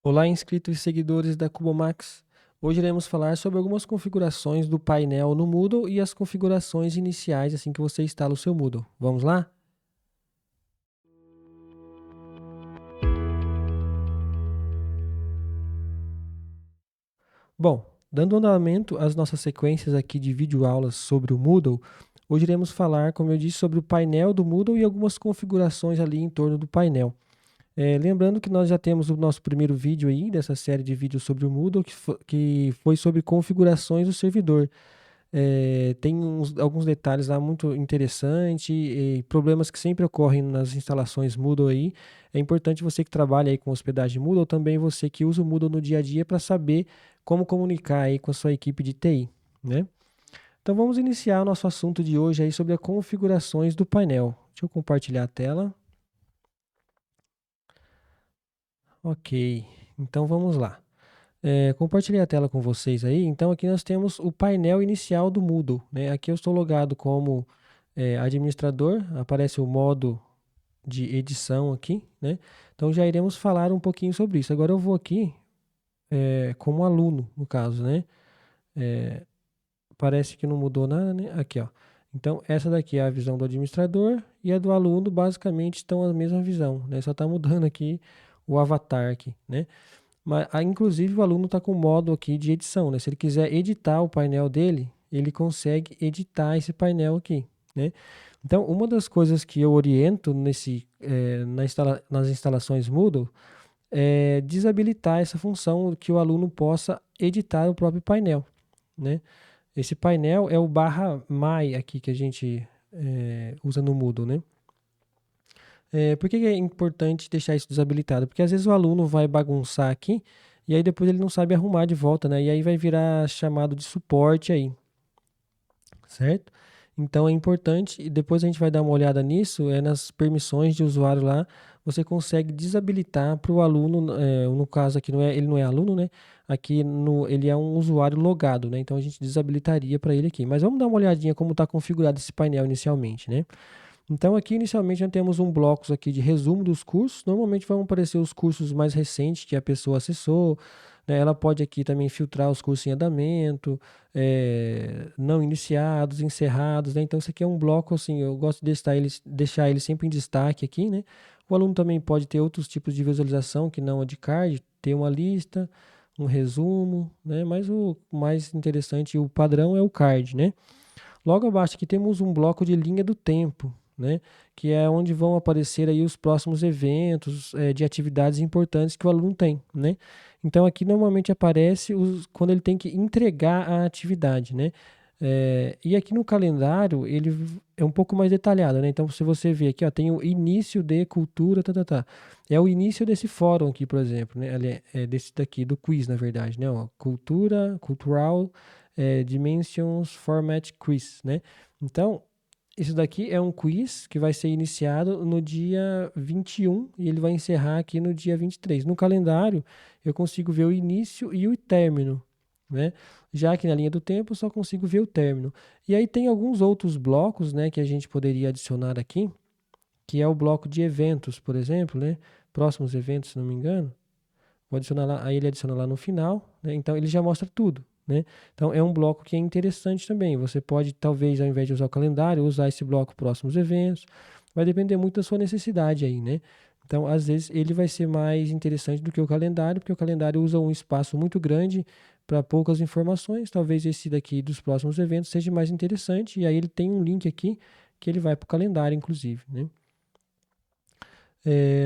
Olá, inscritos e seguidores da Cubomax. Hoje iremos falar sobre algumas configurações do painel no Moodle e as configurações iniciais assim que você instala o seu Moodle. Vamos lá? Bom, dando andamento às nossas sequências aqui de videoaulas sobre o Moodle, hoje iremos falar, como eu disse, sobre o painel do Moodle e algumas configurações ali em torno do painel. Lembrando que nós já temos o nosso primeiro vídeo aí dessa série de vídeos sobre o Moodle, que foi sobre configurações do servidor. Tem alguns detalhes lá muito interessantes e problemas que sempre ocorrem nas instalações Moodle aí. É importante você que trabalha aí com hospedagem Moodle, também você que usa o Moodle no dia a dia para saber como comunicar aí com a sua equipe de TI, né? Então vamos iniciar o nosso assunto de hoje aí sobre as configurações do painel. Deixa eu compartilhar a tela. Ok, então vamos lá. Compartilhei a tela com vocês aí. Então aqui nós temos o painel inicial do Moodle, né? Aqui eu estou logado como administrador, aparece o modo de edição aqui, né? Então já iremos falar um pouquinho sobre isso. Agora eu vou aqui como aluno, no caso, né? Parece que não mudou nada, né? Aqui, ó. Então essa daqui é a visão do administrador e a do aluno basicamente estão a mesma visão, né? Só está mudando aqui o avatar aqui, né? Mas, inclusive, o aluno está com o modo aqui de edição, né? Se ele quiser editar o painel dele, ele consegue editar esse painel aqui, né? Então, uma das coisas que eu oriento nas instalações Moodle é desabilitar essa função que o aluno possa editar o próprio painel, né? Esse painel é o /my aqui que a gente usa no Moodle, né? Por que é importante deixar isso desabilitado? Porque às vezes o aluno vai bagunçar aqui e aí depois ele não sabe arrumar de volta, né? E aí vai virar chamado de suporte aí, certo? Então é importante, e depois a gente vai dar uma olhada nisso, nas permissões de usuário lá, você consegue desabilitar para o aluno, no caso aqui ele não é aluno, né? Aqui ele é um usuário logado, né? Então a gente desabilitaria para ele aqui. Mas vamos dar uma olhadinha como está configurado esse painel inicialmente, né? Então aqui inicialmente já temos um bloco aqui de resumo dos cursos. Normalmente vão aparecer os cursos mais recentes que a pessoa acessou, né? Ela pode aqui também filtrar os cursos em andamento, não iniciados, encerrados, né? Então isso aqui é um bloco assim, eu gosto de deixar ele sempre em destaque aqui, né? O aluno também pode ter outros tipos de visualização que não a de card, ter uma lista, um resumo, né? Mas o mais interessante e o padrão é o card, né? Logo abaixo aqui temos um bloco de linha do tempo, né? Que é onde vão aparecer aí os próximos eventos de atividades importantes que o aluno tem, né? Então aqui normalmente aparece quando ele tem que entregar a atividade, né? E aqui no calendário ele é um pouco mais detalhado, né? Então se você ver aqui, ó, tem o início de cultura, tá, tá, tá. É o início desse fórum aqui, por exemplo, né? É desse daqui, do quiz, na verdade, né? Ó, cultural Dimensions Format Quiz, né? Então, isso daqui é um quiz que vai ser iniciado no dia 21 e ele vai encerrar aqui no dia 23. No calendário, eu consigo ver o início e o término, né? Já que na linha do tempo, eu só consigo ver o término. E aí tem alguns outros blocos, né, que a gente poderia adicionar aqui, que é o bloco de eventos, por exemplo, né? Próximos eventos, se não me engano. Vou adicionar lá, aí ele adiciona lá no final, né? Então ele já mostra tudo, né? Então é um bloco que é interessante também. Você pode, talvez, ao invés de usar o calendário, usar esse bloco próximos eventos. Vai depender muito da sua necessidade aí, né? Então, às vezes, ele vai ser mais interessante do que o calendário, porque o calendário usa um espaço muito grande para poucas informações. Talvez esse daqui dos próximos eventos seja mais interessante. E aí ele tem um link aqui que ele vai para o calendário, inclusive, né?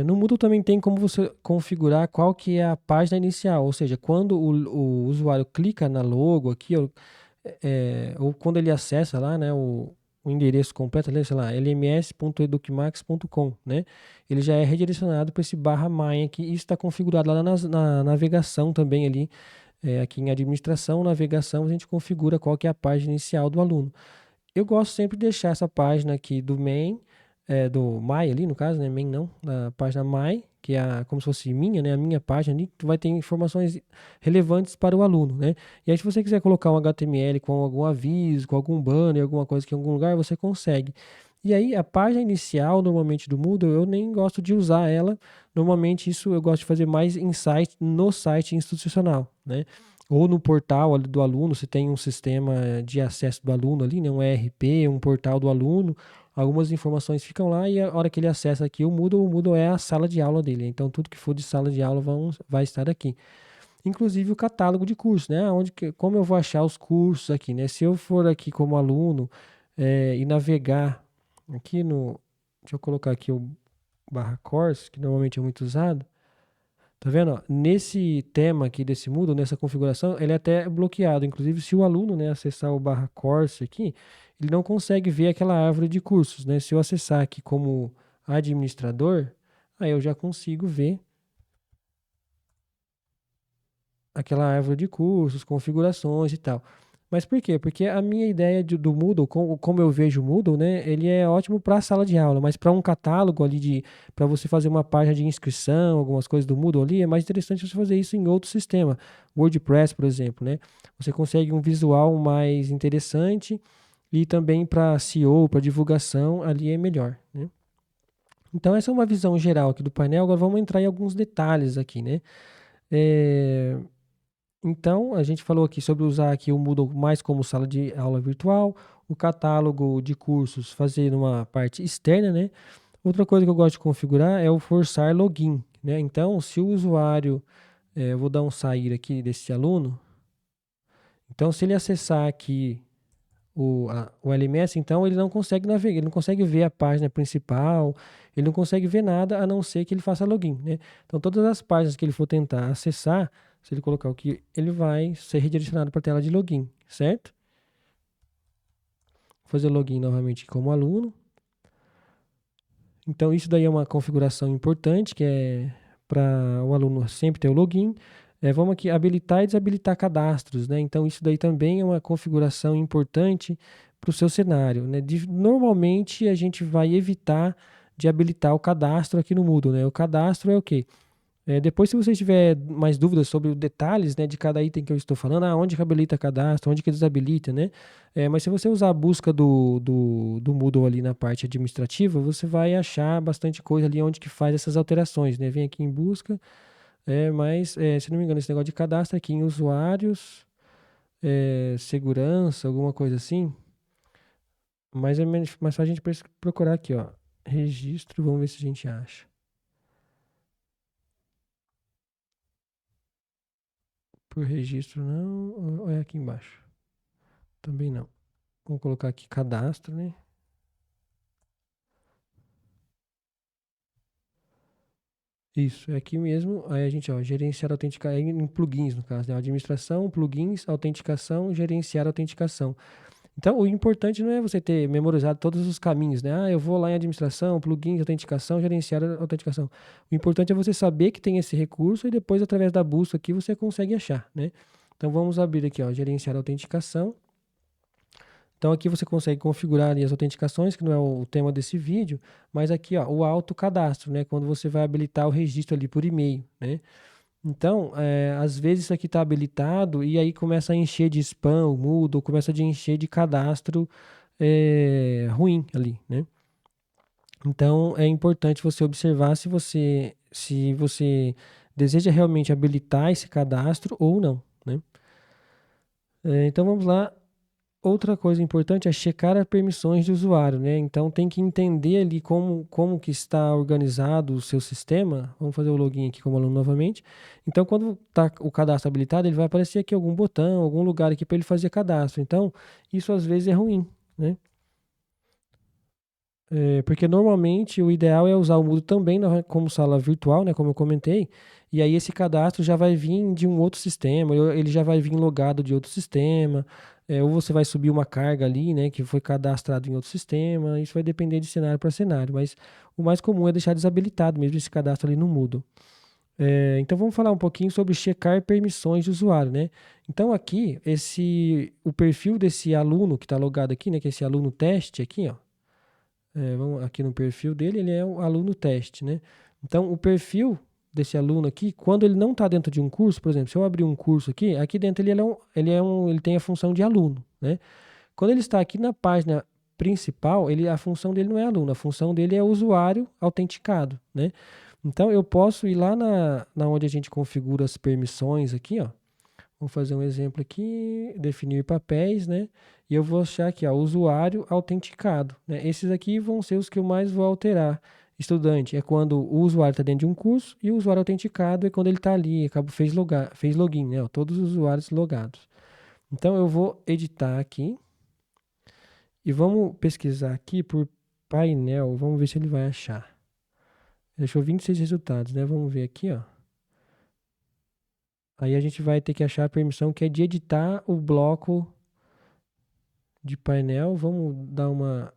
No Moodle também tem como você configurar qual que é a página inicial, ou seja, quando o usuário clica na logo aqui, ou quando ele acessa lá, né, o endereço completo, ali, sei lá, lms.educmax.com, né, ele já é redirecionado para esse /my aqui, e isso está configurado lá na navegação também ali, aqui em administração, navegação, a gente configura qual que é a página inicial do aluno. Eu gosto sempre de deixar essa página aqui do main, do My ali, no caso, né? Main não, da página My, que é como se fosse minha, né? A minha página ali, que vai ter informações relevantes para o aluno, né? E aí, se você quiser colocar um HTML com algum aviso, com algum banner, alguma coisa aqui em algum lugar, você consegue. E aí, a página inicial, normalmente, do Moodle, eu nem gosto de usar ela. Normalmente, isso eu gosto de fazer mais em site, no site institucional, né? Ou no portal ali do aluno, se tem um sistema de acesso do aluno ali, né? Um ERP, um portal do aluno, algumas informações ficam lá e a hora que ele acessa aqui o Moodle é a sala de aula dele. Então, tudo que for de sala de aula vai estar aqui. Inclusive o catálogo de cursos, né? Como eu vou achar os cursos aqui, né? Se eu for aqui como aluno e navegar aqui no. Deixa eu colocar aqui o barra course, que normalmente é muito usado. Tá vendo? Ó? Nesse tema aqui desse Moodle, nessa configuração, ele é até bloqueado. Inclusive, se o aluno, né, acessar o barra course aqui, ele não consegue ver aquela árvore de cursos, né? Se eu acessar aqui como administrador, aí eu já consigo ver aquela árvore de cursos, configurações e tal. Mas por quê? Porque a minha ideia do Moodle, como eu vejo o Moodle, né, ele é ótimo para a sala de aula, mas para um catálogo ali para você fazer uma página de inscrição, algumas coisas do Moodle ali, é mais interessante você fazer isso em outro sistema, WordPress, por exemplo, né? Você consegue um visual mais interessante e também para SEO, para divulgação, ali é melhor, né? Então essa é uma visão geral aqui do painel. Agora vamos entrar em alguns detalhes aqui, né? É, Então, a gente falou aqui sobre usar aqui o Moodle mais como sala de aula virtual, o catálogo de cursos fazer numa parte externa, né? Outra coisa que eu gosto de configurar é o forçar login, né? Então, se o usuário, eu vou dar um sair aqui desse aluno, então se ele acessar aqui o LMS, então ele não consegue navegar, ele não consegue ver a página principal, ele não consegue ver nada a não ser que ele faça login, né? Então todas as páginas que ele for tentar acessar, se ele colocar o que, ele vai ser redirecionado para a tela de login, certo? Vou fazer login novamente como aluno. Então isso daí é uma configuração importante, que é para o aluno sempre ter o login. Vamos aqui habilitar e desabilitar cadastros, né? Então isso daí também é uma configuração importante para o seu cenário, né? Normalmente a gente vai evitar de habilitar o cadastro aqui no Moodle, né? O cadastro é o quê? Depois, se você tiver mais dúvidas sobre os detalhes, né, de cada item que eu estou falando, onde que habilita cadastro, onde que desabilita, né? Mas se você usar a busca do Moodle ali na parte administrativa, você vai achar bastante coisa ali onde que faz essas alterações, né? Vem aqui em busca, mas, se não me engano, esse negócio de cadastro aqui em usuários, segurança, alguma coisa assim, mas é mais fácil a gente procurar aqui, ó, registro, vamos ver se a gente acha. Por registro não, ou é aqui embaixo? Também não. Vamos colocar aqui cadastro, né? Isso, é aqui mesmo. Aí a gente, ó, gerenciar autenticação, em plugins, no caso, né? Administração, plugins, autenticação, gerenciar autenticação. Então, o importante não é você ter memorizado todos os caminhos, né? Eu vou lá em administração, plugins, autenticação, gerenciar autenticação. O importante é você saber que tem esse recurso e depois, através da busca aqui, você consegue achar, né? Então, vamos abrir aqui, ó, gerenciar autenticação. Então aqui você consegue configurar ali as autenticações, que não é o tema desse vídeo, mas aqui ó, o autocadastro, né? Quando você vai habilitar o registro ali por e-mail, né? Então, às vezes isso aqui está habilitado e aí começa a encher de spam, o Moodle, começa a encher de cadastro ruim ali, né? Então é importante você observar se você deseja realmente habilitar esse cadastro ou não, né? Então vamos lá. Outra coisa importante é checar as permissões de usuário, né? Então tem que entender ali como que está organizado o seu sistema. Vamos fazer o login aqui como aluno novamente. Então, quando está o cadastro habilitado, ele vai aparecer aqui algum botão, algum lugar aqui para ele fazer cadastro. Então, isso às vezes é ruim, né? Porque normalmente o ideal é usar o Moodle também como sala virtual, né? Como eu comentei. E aí esse cadastro já vai vir de um outro sistema, ele já vai vir logado de outro sistema, ou você vai subir uma carga ali, né? Que foi cadastrado em outro sistema. Isso vai depender de cenário para cenário, mas o mais comum é deixar desabilitado mesmo esse cadastro ali no Moodle. Então vamos falar um pouquinho sobre checar permissões de usuário, né? Então aqui, o perfil desse aluno que está logado aqui, né? Que é esse aluno teste aqui, ó. Vamos aqui no perfil dele, ele é um aluno teste, né? Então, o perfil desse aluno aqui, quando ele não está dentro de um curso, por exemplo, se eu abrir um curso aqui dentro ele tem a função de aluno, né? Quando ele está aqui na página principal, a função dele não é aluno, a função dele é usuário autenticado, né? Então, eu posso ir lá na onde a gente configura as permissões aqui, ó. Vamos fazer um exemplo aqui, definir papéis, né? E eu vou achar aqui, ó, usuário autenticado, né? Esses aqui vão ser os que eu mais vou alterar. Estudante é quando o usuário está dentro de um curso e o usuário autenticado é quando ele está ali, fez login, né? Ó, todos os usuários logados. Então eu vou editar aqui e vamos pesquisar aqui por painel, vamos ver se ele vai achar. Deixou 26 resultados, né? Vamos ver aqui, ó. Aí a gente vai ter que achar a permissão que é de editar o bloco de painel. Vamos dar uma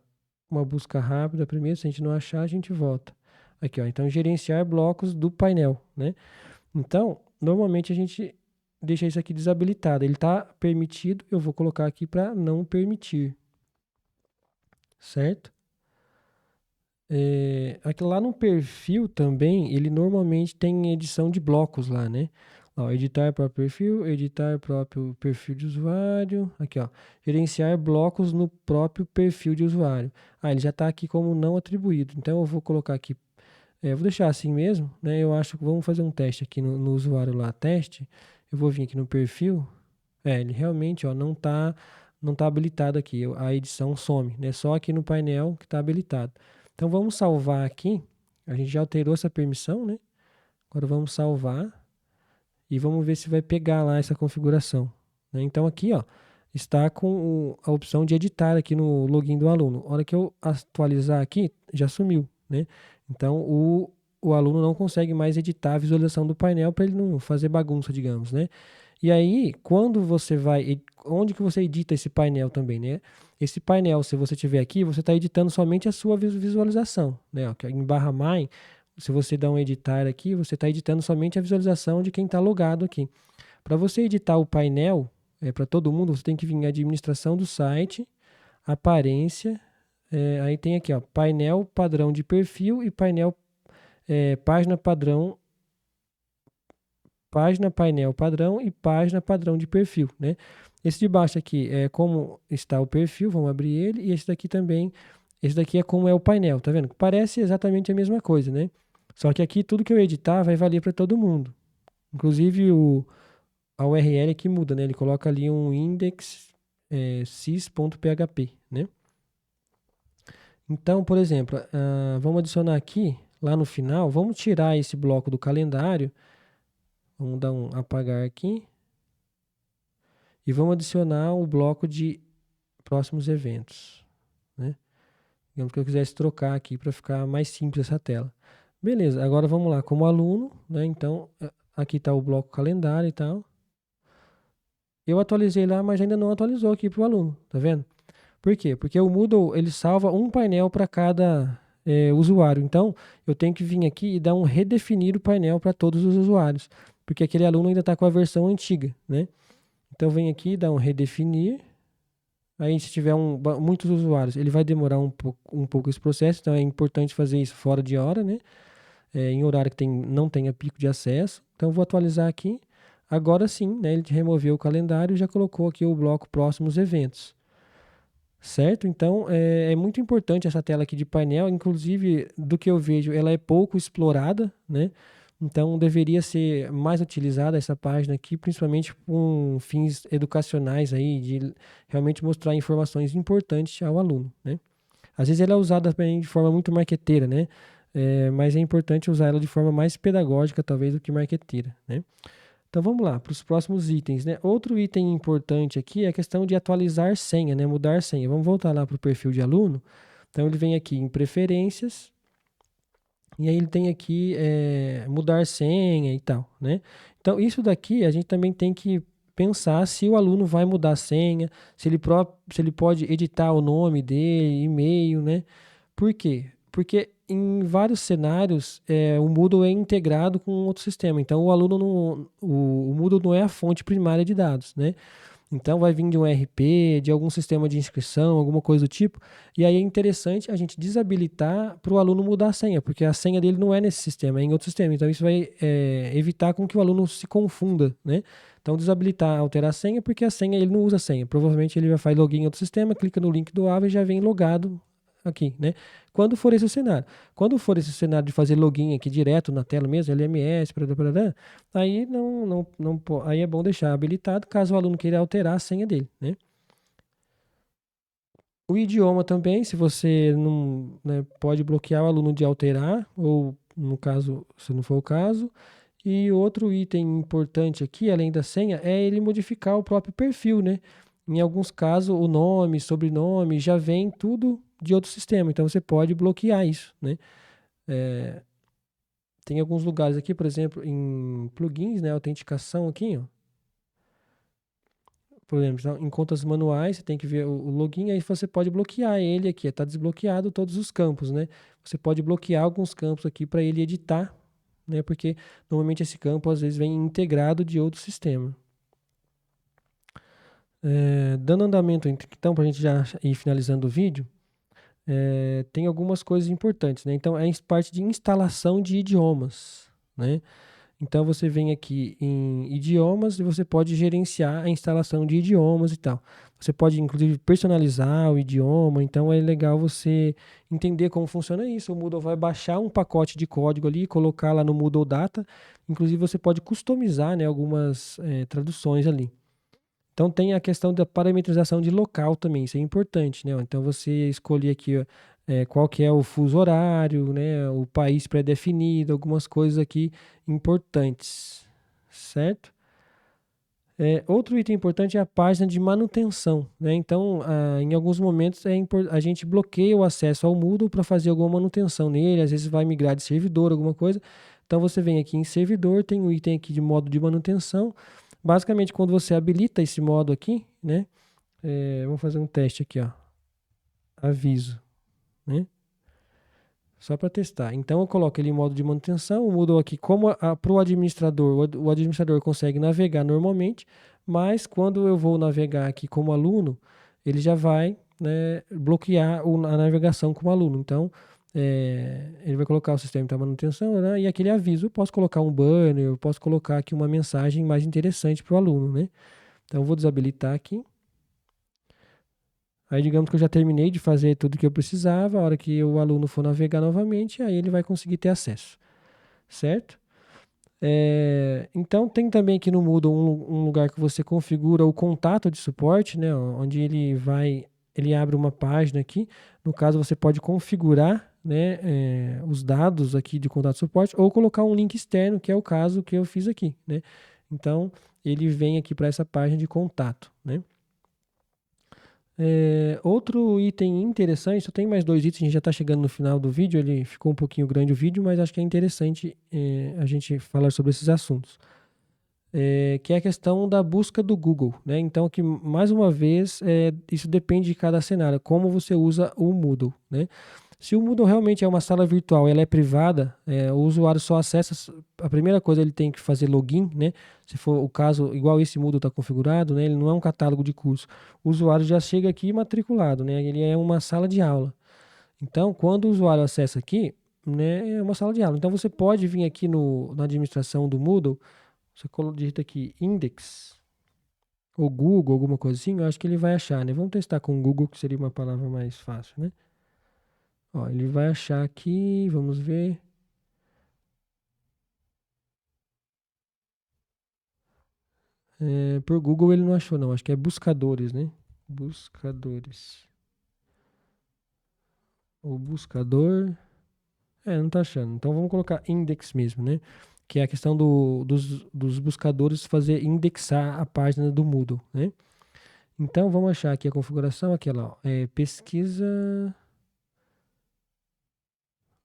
busca rápida primeiro. Se a gente não achar, a gente volta. Aqui, ó. Então, gerenciar blocos do painel, né? Então, normalmente a gente deixa isso aqui desabilitado. Ele está permitido, eu vou colocar aqui para não permitir. Certo? Aqui lá no perfil também, ele normalmente tem edição de blocos lá, né? Ó, editar próprio perfil, editar próprio perfil de usuário. Aqui, ó. Gerenciar blocos no próprio perfil de usuário. Ah, ele já está aqui como não atribuído. Então eu vou colocar aqui. Eu vou deixar assim mesmo, né? Eu acho que vamos fazer um teste aqui no usuário lá, teste. Eu vou vir aqui no perfil. Ele realmente, ó, não tá habilitado aqui. A edição some, né? Só aqui no painel que está habilitado. Então vamos salvar aqui. A gente já alterou essa permissão, né? Agora vamos salvar e vamos ver se vai pegar lá essa configuração, né? Então aqui, ó, está com a opção de editar aqui no login do aluno. A hora que eu atualizar aqui, já sumiu, né? Então o aluno não consegue mais editar a visualização do painel para ele não fazer bagunça, digamos, né? E aí, quando você onde que você edita esse painel também, né? Esse painel, se você tiver aqui, você está editando somente a sua visualização, né? Ó, em barra main, se você dá um editar aqui, você está editando somente a visualização de quem está logado aqui. Para você editar o painel, para todo mundo, você tem que vir em administração do site, aparência, aí tem aqui, ó, painel padrão de perfil e painel página painel padrão e página padrão de perfil, né? Esse de baixo aqui é como está o perfil, vamos abrir ele, e esse daqui também, esse daqui é como é o painel, tá vendo? Parece exatamente a mesma coisa, né? Só que aqui tudo que eu editar vai valer para todo mundo. Inclusive a URL aqui muda, né? Ele coloca ali um index sys.php, né? Então, por exemplo, vamos adicionar aqui, lá no final, vamos tirar esse bloco do calendário. Vamos dar um apagar aqui. E vamos adicionar o bloco de próximos eventos, né? Digamos que eu quisesse trocar aqui para ficar mais simples essa tela. Beleza, agora vamos lá, como aluno, né? Então, aqui está o bloco calendário e tal. Eu atualizei lá, mas ainda não atualizou aqui para o aluno, tá vendo? Por quê? Porque o Moodle, ele salva um painel para cada usuário. Então, eu tenho que vir aqui e dar um redefinir o painel para todos os usuários, porque aquele aluno ainda está com a versão antiga, né? Então, vem aqui, dá um redefinir. Aí, se tiver muitos usuários, ele vai demorar um pouco esse processo, então é importante fazer isso fora de hora, né? Em horário que não tenha pico de acesso. Então, eu vou atualizar aqui. Agora sim, né? Ele removeu o calendário e já colocou aqui o bloco próximos eventos. Certo? Então, é muito importante essa tela aqui de painel, inclusive, do que eu vejo, ela é pouco explorada, né? Então, deveria ser mais utilizada essa página aqui, principalmente com fins educacionais aí, de realmente mostrar informações importantes ao aluno, né? Às vezes ela é usada também de forma muito marqueteira, né? Mas é importante usar ela de forma mais pedagógica, talvez, do que marqueteira, né? Então vamos lá para os próximos itens, né? Outro item importante aqui é a questão de atualizar senha, né? Mudar senha. Vamos voltar lá para o perfil de aluno. Então ele vem aqui em preferências e aí ele tem aqui mudar senha e tal, né? Então isso daqui a gente também tem que pensar se o aluno vai mudar a senha, se ele pode editar o nome dele, e-mail, né? Por quê? Porque em vários cenários o Moodle é integrado com outro sistema. Então o Moodle não é a fonte primária de dados, né? Então vai vir de um RP, de algum sistema de inscrição, alguma coisa do tipo. E aí é interessante a gente desabilitar para o aluno mudar a senha, porque a senha dele não é nesse sistema, é em outro sistema. Então isso vai evitar com que o aluno se confunda, né? Então desabilitar, alterar a senha, porque a senha ele não usa a senha. Provavelmente ele vai fazer login em outro sistema, clica no link do Ava e já vem logado aqui, né? Quando for esse o cenário. Quando for esse cenário de fazer login aqui direto na tela mesmo, LMS, aí aí é bom deixar habilitado caso o aluno queira alterar a senha dele, né? O idioma também, se você não, né, pode bloquear o aluno de alterar, ou no caso, se não for o caso. E outro item importante aqui, além da senha, é ele modificar o próprio perfil, né? Em alguns casos, o nome, sobrenome, já vem tudo de outro sistema, então você pode bloquear isso, né? É, tem alguns lugares aqui, por exemplo, em plugins, né, autenticação aqui, ó. Por exemplo, então, em contas manuais, você tem que ver o login, aí você pode bloquear ele aqui, está desbloqueado todos os campos, né? Você pode bloquear alguns campos aqui para ele editar, né? Porque normalmente esse campo às vezes vem integrado de outro sistema. Dando andamento, então, para a gente já ir finalizando o vídeo, tem algumas coisas importantes, né? Então, é parte de instalação de idiomas, né? Então você vem aqui em idiomas e você pode gerenciar a instalação de idiomas e tal. Você pode inclusive personalizar o idioma, então é legal você entender como funciona isso. O Moodle vai baixar um pacote de código ali, colocar lá no Moodle Data. Inclusive você pode customizar, né, algumas traduções ali. Então tem a questão da parametrização de local também, isso é importante, né? Então você escolher aqui ó, qual que é o fuso horário, né? O país pré-definido, algumas coisas aqui importantes, certo? Outro item importante é a página de manutenção, né? Então, em alguns momentos a gente bloqueia o acesso ao Moodle para fazer alguma manutenção nele, às vezes vai migrar de servidor, alguma coisa. Então você vem aqui em servidor, tem um item aqui de modo de manutenção. Basicamente, quando você habilita esse modo aqui, né? Vamos fazer um teste aqui, ó. Aviso, né? Só para testar. Então eu coloco ele em modo de manutenção, mudou aqui como para o administrador, o administrador consegue navegar normalmente, mas quando eu vou navegar aqui como aluno, ele já vai, né, bloquear a navegação como aluno. Então ele vai colocar o sistema de manutenção, né, e aquele aviso, eu posso colocar um banner, eu posso colocar aqui uma mensagem mais interessante para o aluno, né? Então eu vou desabilitar aqui. Aí, digamos que eu já terminei de fazer tudo que eu precisava, a hora que o aluno for navegar novamente, aí ele vai conseguir ter acesso, certo? Então, tem também aqui no Moodle um lugar que você configura o contato de suporte, né? Onde ele abre uma página aqui. No caso, você pode configurar, né, os dados aqui de contato de suporte ou colocar um link externo, que é o caso que eu fiz aqui, né? Então, ele vem aqui para essa página de contato, né? Outro item interessante, só tem mais dois itens, a gente já está chegando no final do vídeo, ele ficou um pouquinho grande o vídeo, mas acho que é interessante a gente falar sobre esses assuntos. Que é a questão da busca do Google, né? Então, aqui, mais uma vez, isso depende de cada cenário, como você usa o Moodle, né? Se o Moodle realmente é uma sala virtual, ela é privada, o usuário só acessa, a primeira coisa ele tem que fazer login, né? Se for o caso, igual esse Moodle está configurado, né? Ele não é um catálogo de curso. O usuário já chega aqui matriculado, né? Ele é uma sala de aula. Então, quando o usuário acessa aqui, né, é uma sala de aula. Então, você pode vir aqui na administração do Moodle, você digita aqui index, ou Google, alguma coisa assim, eu acho que ele vai achar, né? Vamos testar com o Google, que seria uma palavra mais fácil, né? Ó, ele vai achar aqui, vamos ver. Por Google ele não achou, não. Acho que é buscadores, né? Buscadores. O buscador. Não tá achando. Então vamos colocar index mesmo, né? Que é a questão dos buscadores fazer indexar a página do Moodle, né? Então vamos achar aqui a configuração, aquela, ó, pesquisa.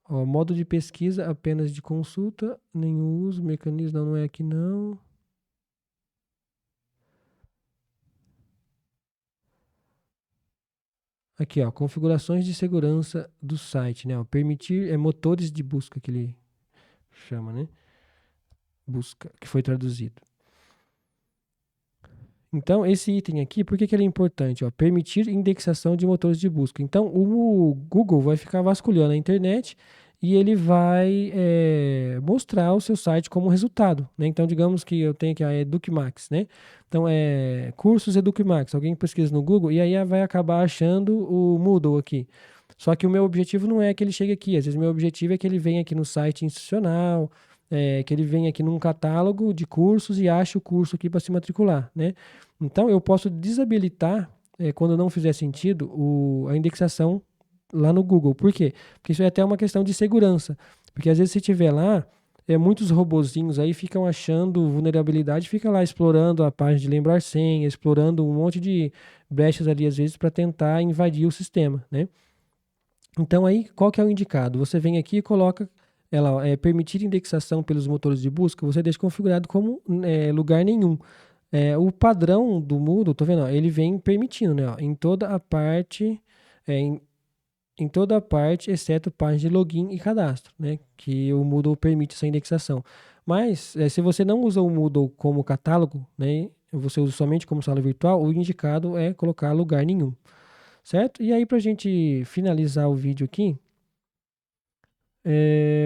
Ó, modo de pesquisa apenas de consulta, nenhum uso, mecanismo não é aqui não. Aqui, ó, configurações de segurança do site, né? Ó, permitir motores de busca que ele chama, né? Busca, que foi traduzido. Então, esse item aqui, por que que ele é importante? Ó, permitir indexação de motores de busca. Então, o Google vai ficar vasculhando a internet e ele vai mostrar o seu site como resultado, né? Então, digamos que eu tenho aqui a EducMax, né? Então, cursos EducMax. Alguém pesquisa no Google e aí vai acabar achando o Moodle aqui. Só que o meu objetivo não é que ele chegue aqui. Às vezes, meu objetivo é que ele venha aqui no site institucional, que ele venha aqui num catálogo de cursos e ache o curso aqui para se matricular, né? Então, eu posso desabilitar, quando não fizer sentido, a indexação lá no Google. Por quê? Porque isso é até uma questão de segurança. Porque às vezes se tiver lá, muitos robozinhos aí ficam achando vulnerabilidade, fica lá explorando a página de lembrar senha, explorando um monte de brechas ali, às vezes, para tentar invadir o sistema, né? Então aí, qual que é o indicado? Você vem aqui e coloca ela, permitir indexação pelos motores de busca, você deixa configurado como lugar nenhum. O padrão do Moodle, tô vendo, ó, ele vem permitindo, né, ó, em toda a parte, em toda a parte, exceto página de login e cadastro, né, que o Moodle permite essa indexação. Mas, se você não usa o Moodle como catálogo, né, você usa somente como sala virtual, o indicado é colocar lugar nenhum, certo? E aí, para a gente finalizar o vídeo aqui,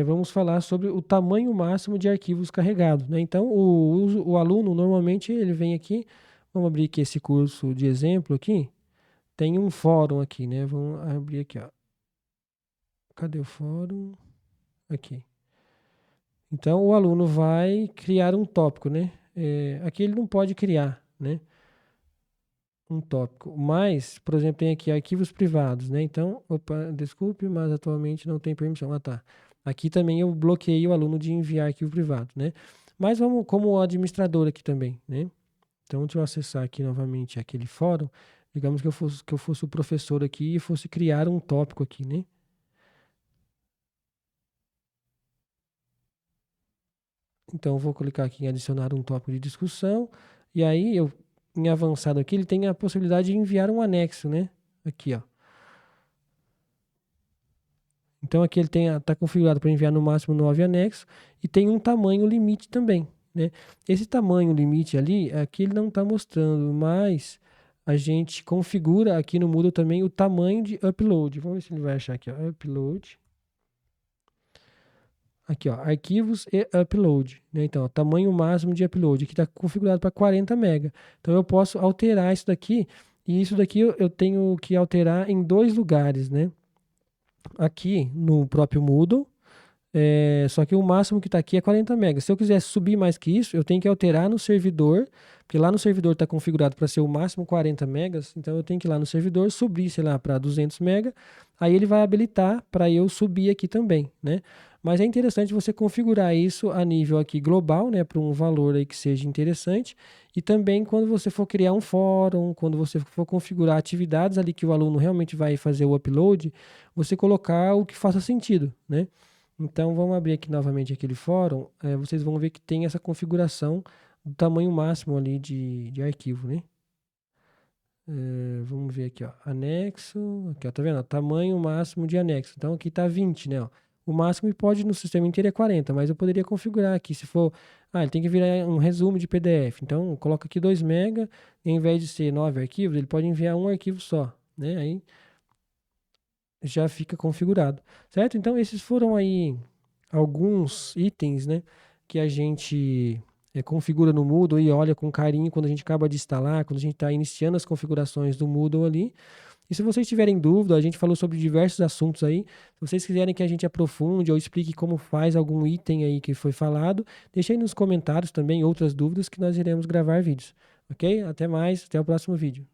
vamos falar sobre o tamanho máximo de arquivos carregados, né? Então, o aluno, normalmente, ele vem aqui, vamos abrir aqui esse curso de exemplo aqui, tem um fórum aqui, né? Vamos abrir aqui, ó. Cadê o fórum? Aqui. Então, o aluno vai criar um tópico, né? Aqui ele não pode criar, né? Um tópico. Mas, por exemplo, tem aqui arquivos privados, né? Então, opa, desculpe, mas atualmente não tem permissão. Ah, tá. Aqui também eu bloqueei o aluno de enviar arquivo privado, né? Mas vamos como administrador aqui também, né? Então, deixa eu acessar aqui novamente aquele fórum. Digamos que eu fosse o professor aqui e fosse criar um tópico aqui, né? Então, eu vou clicar aqui em adicionar um tópico de discussão. E aí, em avançado aqui, ele tem a possibilidade de enviar um anexo, né? Aqui, ó. Então aqui ele está configurado para enviar no máximo 9 anexos e tem um tamanho limite também, né? Esse tamanho limite ali, aqui ele não está mostrando, mas a gente configura aqui no Moodle também o tamanho de upload. Vamos ver se ele vai achar aqui, ó, upload. Aqui, ó, arquivos e upload, né? Então, ó, tamanho máximo de upload, aqui está configurado para 40 MB. Então eu posso alterar isso daqui, e isso daqui eu tenho que alterar em dois lugares, né? Aqui no próprio Moodle, só que o máximo que está aqui é 40 MB. Se eu quiser subir mais que isso, eu tenho que alterar no servidor, porque lá no servidor está configurado para ser o máximo 40 MB, então eu tenho que ir lá no servidor, subir, sei lá, para 200 MB, aí ele vai habilitar para eu subir aqui também, né? Mas é interessante você configurar isso a nível aqui global, né, para um valor aí que seja interessante, e também quando você for criar um fórum, quando você for configurar atividades ali que o aluno realmente vai fazer o upload, você colocar o que faça sentido, né? Então, vamos abrir aqui novamente aquele fórum. Vocês vão ver que tem essa configuração do tamanho máximo ali de arquivo, né? Vamos ver aqui, ó. Anexo. Aqui, ó, tá vendo? Tamanho máximo de anexo. Então, aqui tá 20, né? Ó. O máximo pode no sistema inteiro é 40, mas eu poderia configurar aqui. Se for. Ele tem que virar um resumo de PDF. Então, coloca aqui 2 MB. Em vez de ser 9 arquivos, ele pode enviar um arquivo só, né? Aí já fica configurado, certo? Então, esses foram aí alguns itens, né, que a gente configura no Moodle e olha com carinho quando a gente acaba de instalar, quando a gente está iniciando as configurações do Moodle ali. E se vocês tiverem dúvida, a gente falou sobre diversos assuntos aí. Se vocês quiserem que a gente aprofunde ou explique como faz algum item aí que foi falado, deixe aí nos comentários também outras dúvidas que nós iremos gravar vídeos. Ok? Até mais, até o próximo vídeo.